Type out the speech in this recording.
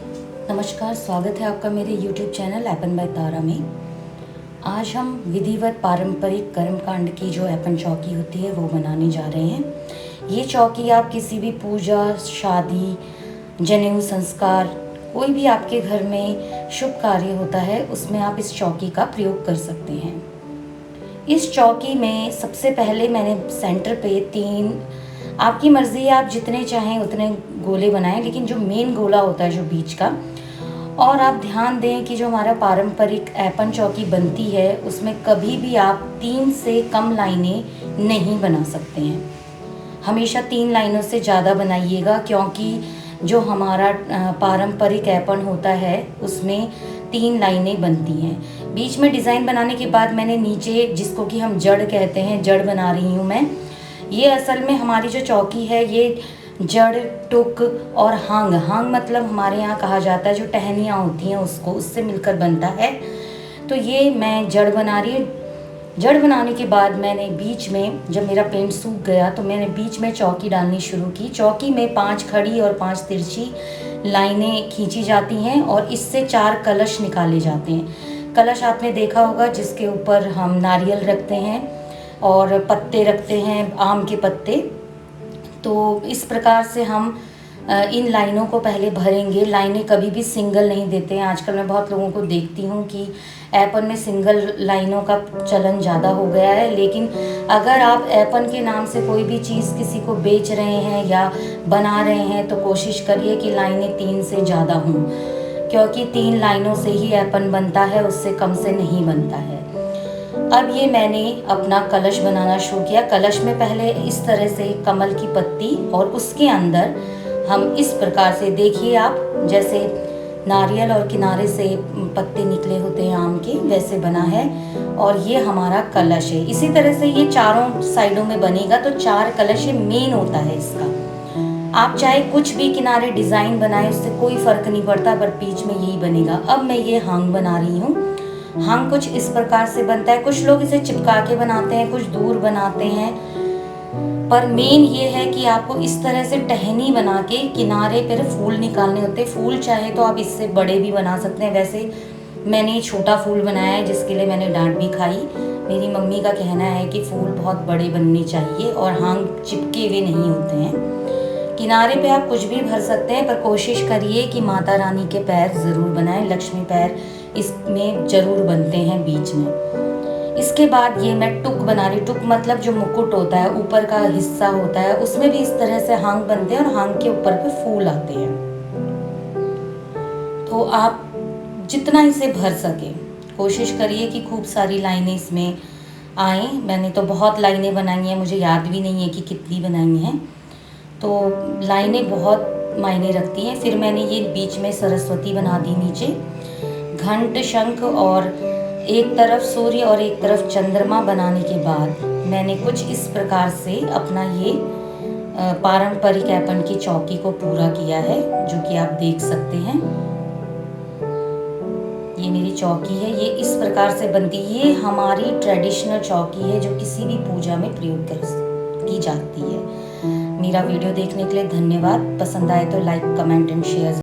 नमस्कार, स्वागत है आपका मेरे YouTube चैनल ऐपन बाय तारा में। आज हम विधिवत पारंपरिक कर्मकांड की जो ऐपन चौकी होती है वो बनाने जा रहे हैं। ये चौकी आप किसी भी पूजा, शादी, जनेऊ संस्कार, कोई भी आपके घर में शुभ कार्य होता है उसमें आप इस चौकी का प्रयोग कर सकते हैं। इस चौकी में सबसे पहले मैंने सेंटर पे 3, आपकी मर्ज़ी है आप जितने चाहें उतने गोले बनाएं, लेकिन जो मेन गोला होता है जो बीच का, और आप ध्यान दें कि जो हमारा पारंपरिक ऐपन चौकी बनती है उसमें कभी भी आप 3 से कम लाइनें नहीं बना सकते हैं। हमेशा 3 लाइनों से ज़्यादा बनाइएगा, क्योंकि जो हमारा पारंपरिक ऐपन होता है उसमें 3 लाइनें बनती हैं। बीच में डिज़ाइन बनाने के बाद मैंने नीचे, जिसको कि हम जड़ कहते हैं, जड़ बना रही हूँ मैं। ये असल में हमारी जो चौकी है ये जड़, टुक और हांग, हांग मतलब हमारे यहाँ कहा जाता है जो टहनियाँ होती हैं उसको, उससे मिलकर बनता है। तो ये मैं जड़ बना रही हूँ। जड़ बनाने के बाद मैंने बीच में, जब मेरा पेंट सूख गया तो मैंने बीच में चौकी डालनी शुरू की। चौकी में 5 खड़ी और 5 तिरछी लाइनें खींची जाती हैं और इससे 4 कलश निकाले जाते हैं। कलश आपने देखा होगा जिसके ऊपर हम नारियल रखते हैं और पत्ते रखते हैं, आम के पत्ते। तो इस प्रकार से हम इन लाइनों को पहले भरेंगे। लाइनें कभी भी सिंगल नहीं देते हैं। आजकल मैं बहुत लोगों को देखती हूँ कि ऐपन में सिंगल लाइनों का चलन ज़्यादा हो गया है, लेकिन अगर आप ऐपन के नाम से कोई भी चीज़ किसी को बेच रहे हैं या बना रहे हैं तो कोशिश करिए कि लाइनें 3 से ज़्यादा हों, क्योंकि 3 लाइनों से ही ऐपन बनता है, उससे कम से नहीं बनता है। अब ये मैंने अपना कलश बनाना शुरू किया। कलश में पहले इस तरह से कमल की पत्ती और उसके अंदर हम इस प्रकार से, देखिए आप, जैसे नारियल और किनारे से पत्ते निकले होते हैं आम के, वैसे बना है और ये हमारा कलश है। इसी तरह से ये चारों साइडों में बनेगा, तो 4 कलश ये मेन होता है इसका। आप चाहे कुछ भी किनारे डिज़ाइन बनाएं, उससे कोई फ़र्क नहीं पड़ता, पर बीच में यही बनेगा। अब मैं ये हांग बना रही हूँ। हांग कुछ इस प्रकार से बनता है। कुछ लोग इसे चिपका के बनाते हैं, कुछ दूर बनाते हैं, पर मेन ये है कि आपको इस तरह से टहनी बना के किनारे पर फूल निकालने होते हैं। फूल चाहे तो आप इससे बड़े भी बना सकते हैं। वैसे मैंने छोटा फूल बनाया है जिसके लिए मैंने डांट भी खाई। मेरी मम्मी का कहना है कि फूल बहुत बड़े बनने चाहिए और हांग चिपके हुए नहीं होते हैं। किनारे पे आप कुछ भी भर सकते हैं, पर कोशिश करिए कि माता रानी के पैर ज़रूर बनाएं। लक्ष्मी पैर इसमें ज़रूर बनते हैं बीच में। इसके बाद ये मैं टुक बना रही। टुक मतलब जो मुकुट होता है, ऊपर का हिस्सा होता है, उसमें भी इस तरह से हांग बनते हैं और हांग के ऊपर पे फूल आते हैं। तो आप जितना इसे भर सके कोशिश करिए कि खूब सारी लाइनें इसमें आएँ। मैंने तो बहुत लाइनें बनाई हैं, मुझे याद भी नहीं है कि कितनी बनाई हैं। तो लाइनें बहुत मायने रखती हैं। फिर मैंने ये बीच में सरस्वती बना दी, नीचे घंट, शंख और एक तरफ सूर्य और एक तरफ चंद्रमा बनाने के बाद मैंने कुछ इस प्रकार से अपना ये पारंपरिक ऐपन की चौकी को पूरा किया है, जो कि आप देख सकते हैं। ये मेरी चौकी है, ये इस प्रकार से बनती है। ये हमारी ट्रेडिशनल चौकी है जो किसी भी पूजा में प्रयोग की जाती है। मेरा वीडियो देखने के लिए धन्यवाद। पसंद आए तो लाइक, कमेंट एंड शेयर